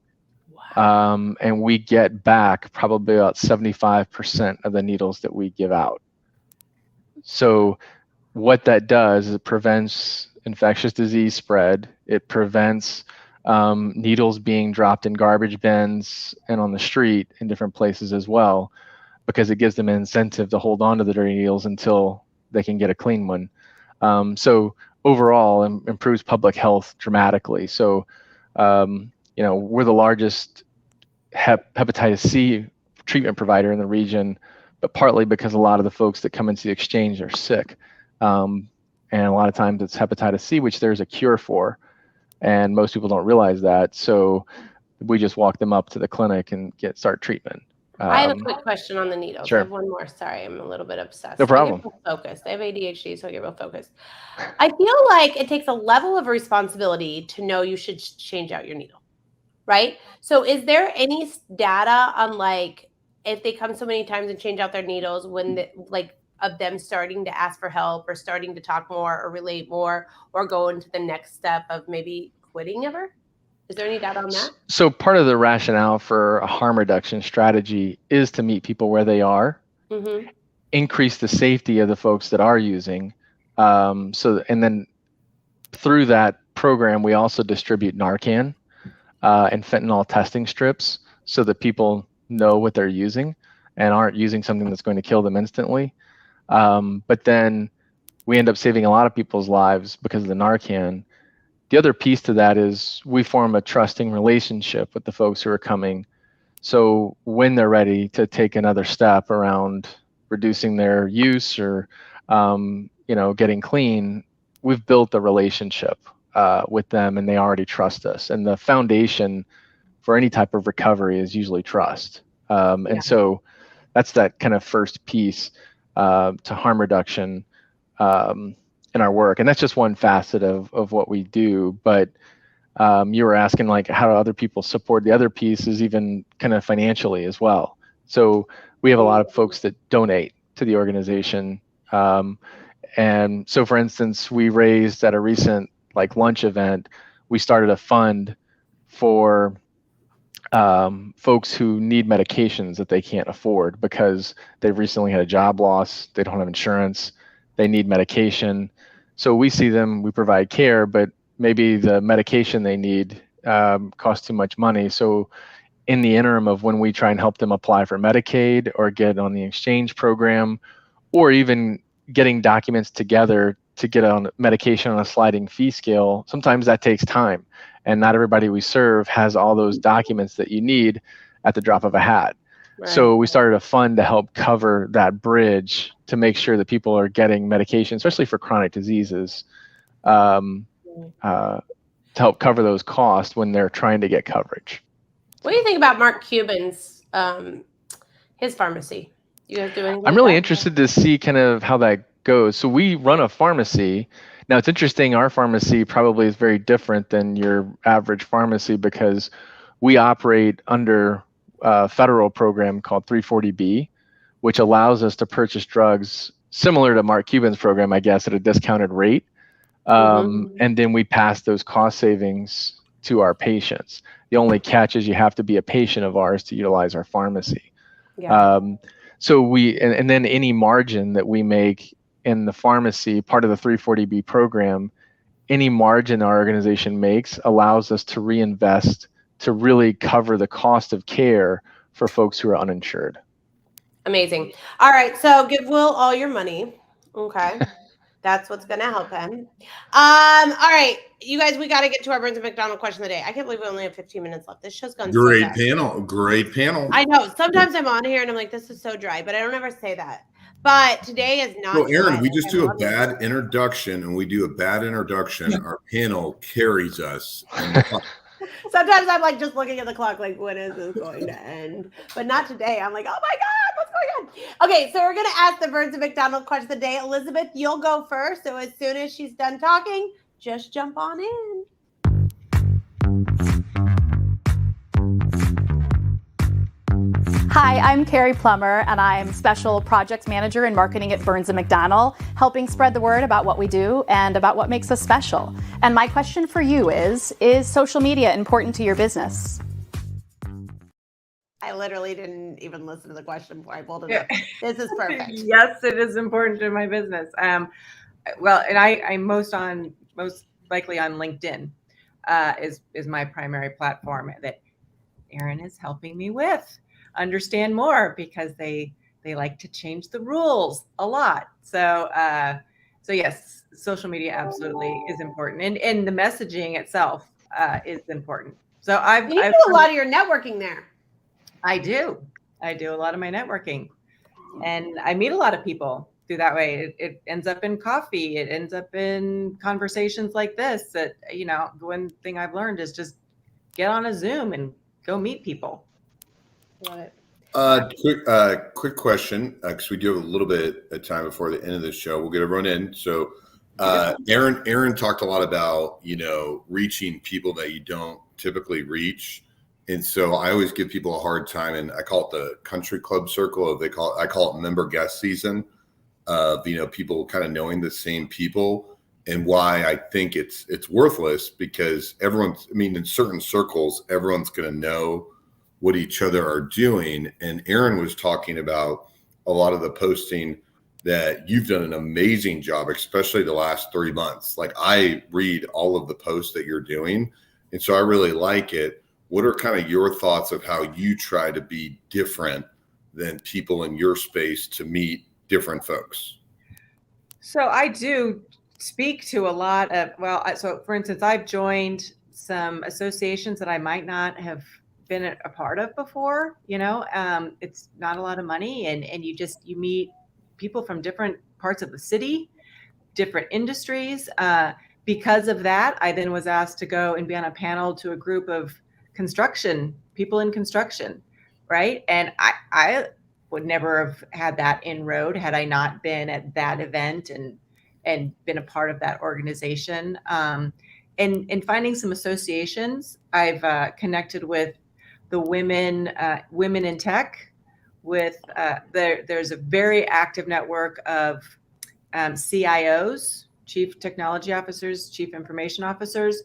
Wow.
And we get back probably about 75% of the needles that we give out. So what that does is it prevents infectious disease spread. It prevents needles being dropped in garbage bins and on the street in different places as well, because it gives them an incentive to hold on to the dirty needles until they can get a clean one. So overall, improves public health dramatically. So, we're the largest hepatitis C treatment provider in the region, but partly because a lot of the folks that come into the exchange are sick. And a lot of times it's hepatitis C, which there's a cure for. And most people don't realize that. So we just walk them up to the clinic and start treatment.
I have a quick question on the needles.
Sure.
I have one more. Sorry, I'm a little bit obsessed.
No problem.
I get real focused. I have ADHD, so I get real focused. I feel like it takes a level of responsibility to know you should change out your needle, right? So is there any data on like if they come so many times and change out their needles when of them starting to ask for help or starting to talk more or relate more or go into the next step of maybe quitting ever? Is there any data on that? So
part of the rationale for a harm reduction strategy is to meet people where they are, increase the safety of the folks that are using. And then through that program, we also distribute Narcan and fentanyl testing strips so that people know what they're using and aren't using something that's going to kill them instantly. But then we end up saving a lot of people's lives because of the Narcan. The other piece to that is we form a trusting relationship with the folks who are coming. So when they're ready to take another step around reducing their use or, getting clean, we've built a relationship with them and they already trust us. And the foundation for any type of recovery is usually trust. And so that's that kind of first piece to harm reduction in our work. And that's just one facet of what we do. But you were asking like how do other people support? The other piece is even kind of financially as well. So we have a lot of folks that donate to the organization. And so for instance, we raised at a recent lunch event, we started a fund for folks who need medications that they can't afford because they've recently had a job loss, they don't have insurance, they need medication. So we see them, we provide care, but maybe the medication they need costs too much money. So in the interim of when we try and help them apply for Medicaid or get on the exchange program, or even getting documents together to get on medication on a sliding fee scale, sometimes that takes time. And not everybody we serve has all those documents that you need at the drop of a hat. Right. So we started a fund to help cover that bridge to make sure that people are getting medication, especially for chronic diseases, to help cover those costs when they're trying to get coverage.
What do you think about Mark Cuban's, his pharmacy? You guys do anything?
I'm really interested to see kind of how that goes. So we run a pharmacy. Now it's interesting, our pharmacy probably is very different than your average pharmacy because we operate under a federal program called 340B, which allows us to purchase drugs similar to Mark Cuban's program, I guess, at a discounted rate. And then we pass those cost savings to our patients. The only catch is you have to be a patient of ours to utilize our pharmacy. Yeah. So and then any margin that we make in the pharmacy, part of the 340B program, any margin our organization makes allows us to reinvest to really cover the cost of care for folks who are uninsured.
Amazing. All right. So give Will all your money. Okay. That's what's going to help him. All right. You guys, we got to get to our Burns and McDonnell question of the day. I can't believe we only have 15 minutes left. This show's gone
Great
so fast.
Great panel.
I know. Sometimes I'm on here and I'm like, this is so dry, but I don't ever say that. But today is not.
So, Aaron, we just do a bad introduction, and we do a bad introduction. Our panel carries us.
Sometimes I'm like just looking at the clock, like, when is this going to end? But not today. I'm like, oh my God, what's going on? Okay, so we're going to ask the Burns and McDonnell question of the day. Elizabeth, you'll go first. So as soon as she's done talking, just jump on in.
Hi, I'm Carrie Plummer, and I'm Special Projects Manager in Marketing at Burns & McDonnell, helping spread the word about what we do and about what makes us special. And my question for you is social media important to your business?
I literally didn't even listen to the question before I pulled it up. This is perfect.
Yes, it is important to my business. Well, and I'm most likely on LinkedIn is my primary platform that Erin is helping me with understand more, because they like to change the rules a lot. So yes, social media absolutely is important, and the messaging itself is important. So
You do a lot of your networking there.
I do a lot of my networking, and I meet a lot of people through that way. It ends up in coffee. It ends up in conversations like this. That, the one thing I've learned is just get on a Zoom and go meet people.
Love it.
Quick question, because we do have a little bit of time before the end of this show. We'll get everyone in. So, Erin talked a lot about, reaching people that you don't typically reach. And so I always give people a hard time, and I call it the country club circle. I call it member guest season of, people kind of knowing the same people, and why I think it's worthless, because in certain circles, everyone's going to know what each other are doing. And Erin was talking about a lot of the posting that you've done an amazing job, especially the last 3 months. Like, I read all of the posts that you're doing, and so I really like it. What are kind of your thoughts of how you try to be different than people in your space to meet different folks?
So I do speak to a lot of, so for instance, I've joined some associations that I might not have been a part of before. It's not a lot of money, and you meet people from different parts of the city, different industries. Because of that, I then was asked to go and be on a panel to a group of people in construction, right? And I would never have had that inroad had I not been at that event and been a part of that organization. And finding some associations, I've connected with the women in tech. There's a very active network of CIOs, chief technology officers, chief information officers.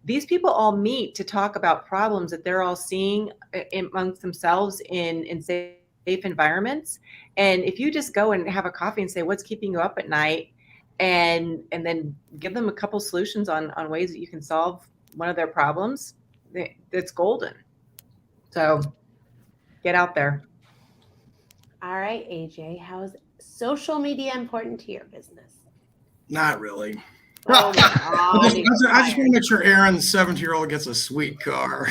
These people all meet to talk about problems that they're all seeing amongst themselves in safe environments. And if you just go and have a coffee and say, what's keeping you up at night? And then give them a couple solutions on ways that you can solve one of their problems, it's golden. So get out there.
All right, AJ, how is social media important to your business?
Not really.
Oh my God.
I just want to make sure Erin's 70-year-old gets a sweet car.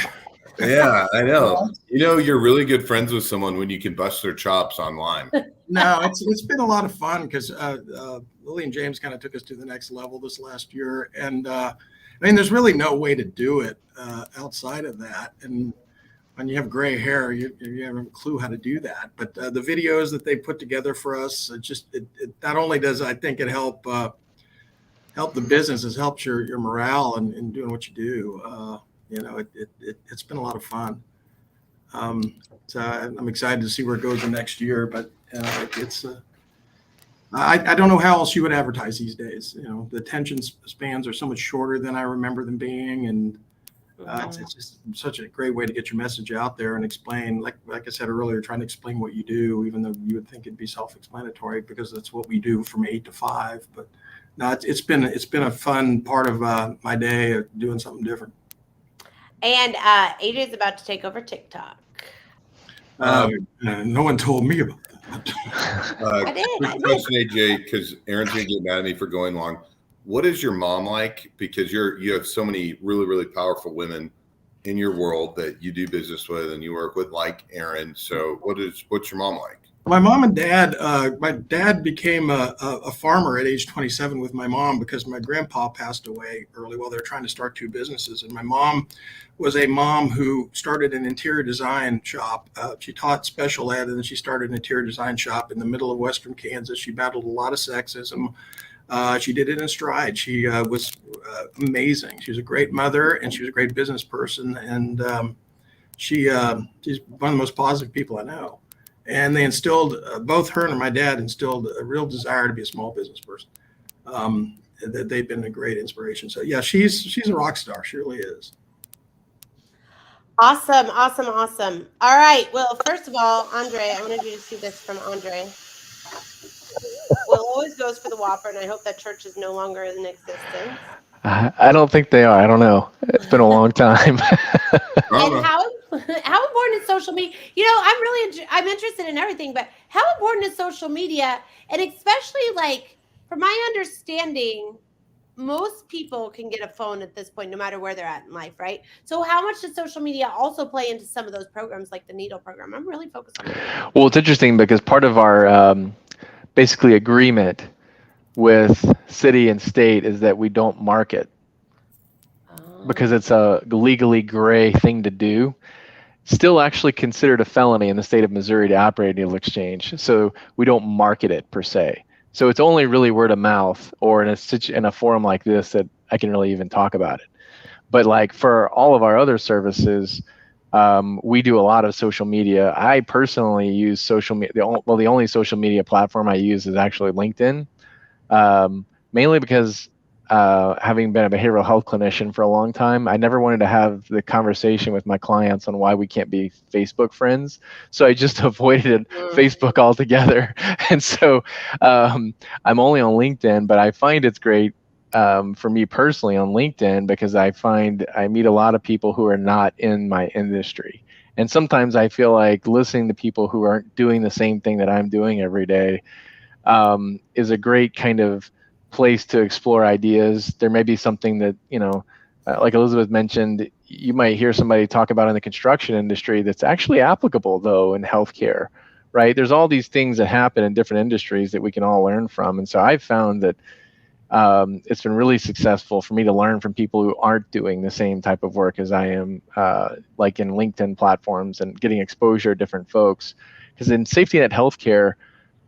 Yeah, I know. You're really good friends with someone when you can bust their chops online.
No, it's been a lot of fun, because Lily and James kind of took us to the next level this last year. And there's really no way to do it outside of that. And when you have gray hair, you have a clue how to do that. But the videos that they put together for us, it not only does, I think, it help the business, it helps your morale in doing what you do. It's been a lot of fun. So I'm excited to see where it goes the next year. But I don't know how else you would advertise these days. The attention spans are so much shorter than I remember them being, and it's just such a great way to get your message out there and explain. Like I said earlier, trying to explain what you do, even though you would think it'd be self-explanatory, because that's what we do from 8 to 5. But no, it's been a fun part of my day of doing something different.
And AJ is about to take over TikTok.
No one told me about that.
I did.
Quick question, AJ, because Erin's going to get mad at me for going long. What is your mom like? Because you have so many really, really powerful women in your world that you do business with and you work with, like Erin. So what's your mom like?
My mom and dad, my dad became a farmer at age 27 with my mom, because my grandpa passed away early while they were trying to start 2 businesses. And my mom was a mom who started an interior design shop. She taught special ed, and then she started an interior design shop in the middle of Western Kansas. She battled a lot of sexism. She did it in stride. She was amazing. She was a great mother, and she was a great business person. And she's one of the most positive people I know. And they instilled, both her and my dad instilled a real desire to be a small business person. That they've been a great inspiration. So yeah, she's a rock star. She really is.
Awesome. All right. Well, first of all, Andre, I wanted you to see this from Andre. Will always goes for the Whopper, and I hope that church is no longer in existence.
I don't think they are. I don't know. It's been a long time.
And how important is social media? You know, I'm interested in everything, but how important is social media? And especially like, from my understanding, most people can get a phone at this point, no matter where they're at in life, right? So how much does social media also play into some of those programs, like the needle program? I'm really focused on that.
Well, it's interesting because part of our basically agreement with city and state is that we don't market because it's a legally gray thing to do. Still actually considered a felony in the state of Missouri to operate a needle exchange. So we don't market it per se. So it's only really word of mouth or in a forum like this that I can really even talk about it. But like for all of our other services, we do a lot of social media. I personally use social media. The only social media platform I use is actually LinkedIn, mainly because having been a behavioral health clinician for a long time, I never wanted to have the conversation with my clients on why we can't be Facebook friends. So I just avoided Facebook altogether. And so I'm only on LinkedIn, but I find it's great for me personally on LinkedIn because I find I meet a lot of people who are not in my industry. And sometimes I feel like listening to people who aren't doing the same thing that I'm doing every day is a great kind of place to explore ideas. There may be something that, like Elizabeth mentioned, you might hear somebody talk about in the construction industry that's actually applicable though in healthcare, right? There's all these things that happen in different industries that we can all learn from. And so I've found that it's been really successful for me to learn from people who aren't doing the same type of work as I am, like in LinkedIn platforms and getting exposure to different folks. Because in safety net healthcare,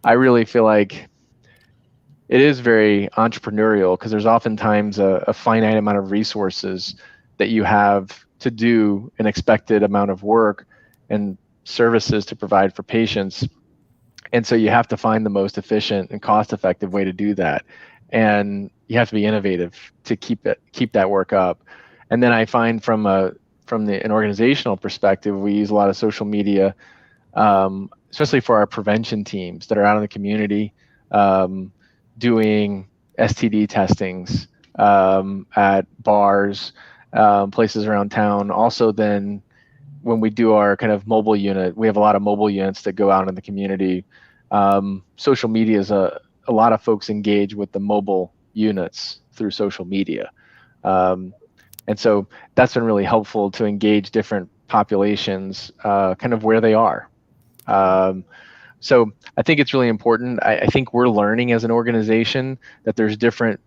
I really feel like it is very entrepreneurial because there's oftentimes a finite amount of resources that you have to do an expected amount of work and services to provide for patients. And so you have to find the most efficient and cost-effective way to do that. And you have to be innovative to keep that work up. And then I find from an organizational perspective, we use a lot of social media, especially for our prevention teams that are out in the community, doing STD testings at bars, places around town. Also, then when we do our kind of mobile unit, we have a lot of mobile units that go out in the community. Social media is a lot of folks engage with the mobile units through social media. And so that's been really helpful to engage different populations kind of where they are. So I think it's really important. I think we're learning as an organization that there's different,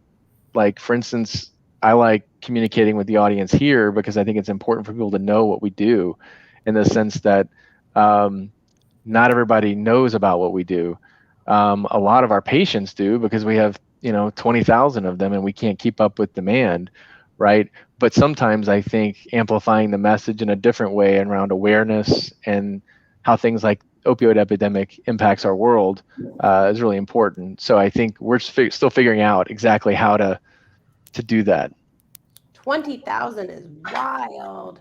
like, for instance, I like communicating with the audience here because I think it's important for people to know what we do in the sense that not everybody knows about what we do. A lot of our patients do because we have, 20,000 of them and we can't keep up with demand, right? But sometimes I think amplifying the message in a different way around awareness and how things like opioid epidemic impacts our world is really important. So I think we're still figuring out exactly how to do that.
20,000 is wild.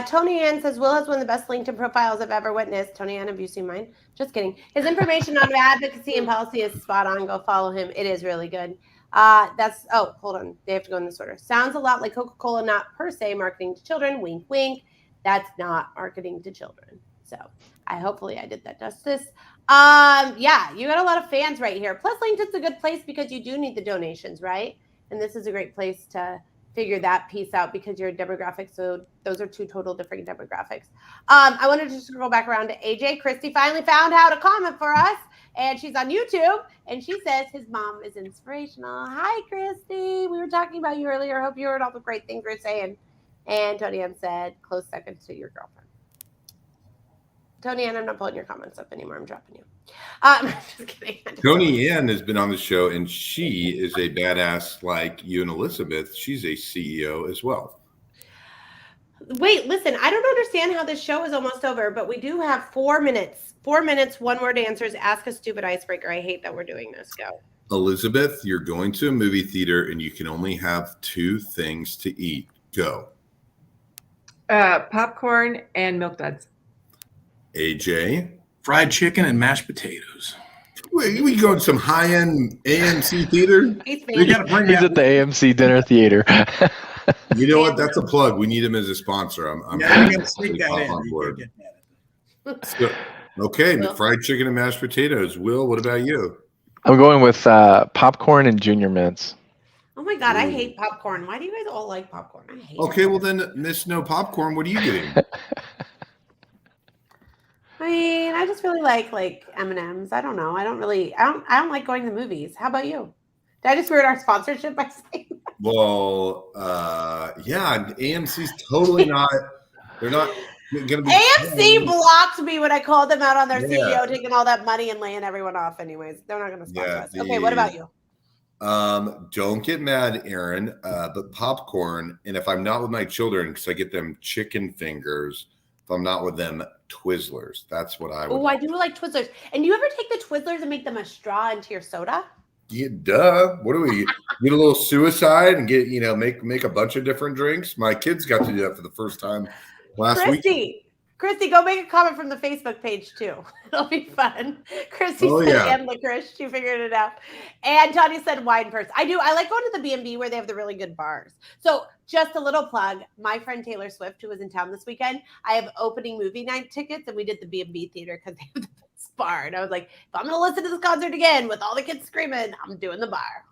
Tony Ann says, Will has one of the best LinkedIn profiles I've ever witnessed. Tony Ann, have you seen mine? Just kidding. His information on advocacy and policy is spot on. Go follow him. It is really good. Hold on. They have to go in this order. Sounds a lot like Coca-Cola, not per se marketing to children. Wink, wink. That's not marketing to children. So hopefully I did that justice. Yeah, you got a lot of fans right here. Plus, LinkedIn's a good place because you do need the donations, right? And this is a great place to figure that piece out because you're a demographic. So those are two total different demographics. I wanted to just go back around to AJ. Christy finally found how to comment for us, and she's on YouTube. And she says his mom is inspirational. Hi, Christy. We were talking about you earlier. Hope you heard all the great things we were saying. And Tony Ann said, close second to your girlfriend. Tony Ann, I'm not pulling your comments up anymore. I'm dropping you. Just kidding.
Tony Ann has been on the show, and she is a badass like you and Elizabeth. She's a CEO as well.
Wait, listen, I don't understand how this show is almost over, but we do have 4 minutes. 4 minutes, one-word answers. Ask a stupid icebreaker. I hate that we're doing this. Go.
Elizabeth, you're going to a movie theater, and you can only have 2 things to eat. Go.
Popcorn and Milk Duds.
AJ.
Fried chicken and mashed potatoes.
We go to some high-end AMC theater.
We got to bring
He's
that.
at the AMC dinner theater.
You know what? That's a plug. We need him as a sponsor. I'm
Yeah, you got to sneak that in.
on
You
board.
can't get that.
So, okay,
Will?
fried chicken and mashed potatoes. Will, what about you?
I'm going with popcorn and Junior Mints.
Oh my God, I
Ooh.
hate popcorn. Why do you guys all like popcorn? I hate
Okay,
it.
well then, Miss No Popcorn, what are you getting?
I mean, I just really like M&Ms. I don't know. I don't like going to the movies. How about you? Did I just ruin our sponsorship by saying that?
Well, yeah, AMC's totally not. They're not going to be.
AMC blocked me when I called them out on their
Yeah.
CEO taking all that money and laying everyone off anyways. They're not going to sponsor
Yeah,
us. Okay, what about you?
Don't get mad, Aaron, but popcorn. And if I'm not with my children, because I get them chicken fingers, if I'm not with them, Twizzlers. That's what I would.
Oh, I do like Twizzlers. And do you ever take the Twizzlers and make them a straw into your soda?
Yeah, duh. What do we get? A little suicide and get make a bunch of different drinks. My kids got to do that for the first time last week.
Christy, go make a comment from the Facebook page too. It'll be fun. Christy
Oh,
said
yeah.
and licorice. She figured it out. And Tanya said wine purse. I like going to the B&B where they have the really good bars. So just a little plug. My friend Taylor Swift, who was in town this weekend, I have opening movie night tickets, and we did the B&B theater because they have the best bar. And I was like, if I'm going to listen to this concert again with all the kids screaming, I'm doing the bar.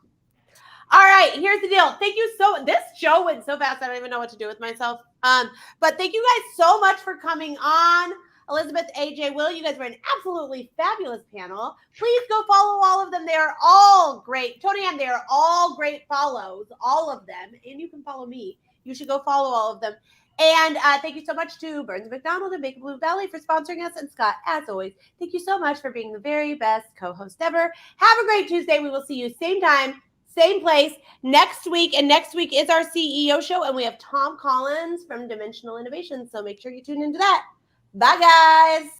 All right, here's the deal. Thank you this show went so fast, I don't even know what to do with myself. But thank you guys so much for coming on. Elizabeth, AJ, Will, you guys were an absolutely fabulous panel. Please go follow all of them. They are all great. Tony Ann, they are all great follows, all of them. And you can follow me. You should go follow all of them. And thank you so much to Burns McDonnell and Bacon Blue Valley for sponsoring us. And Scott, as always, thank you so much for being the very best co-host ever. Have a great Tuesday. We will see you same time, same place next week. And next week is our CEO show. And we have Tom Collins from Dimensional Innovations. So make sure you tune into that. Bye, guys.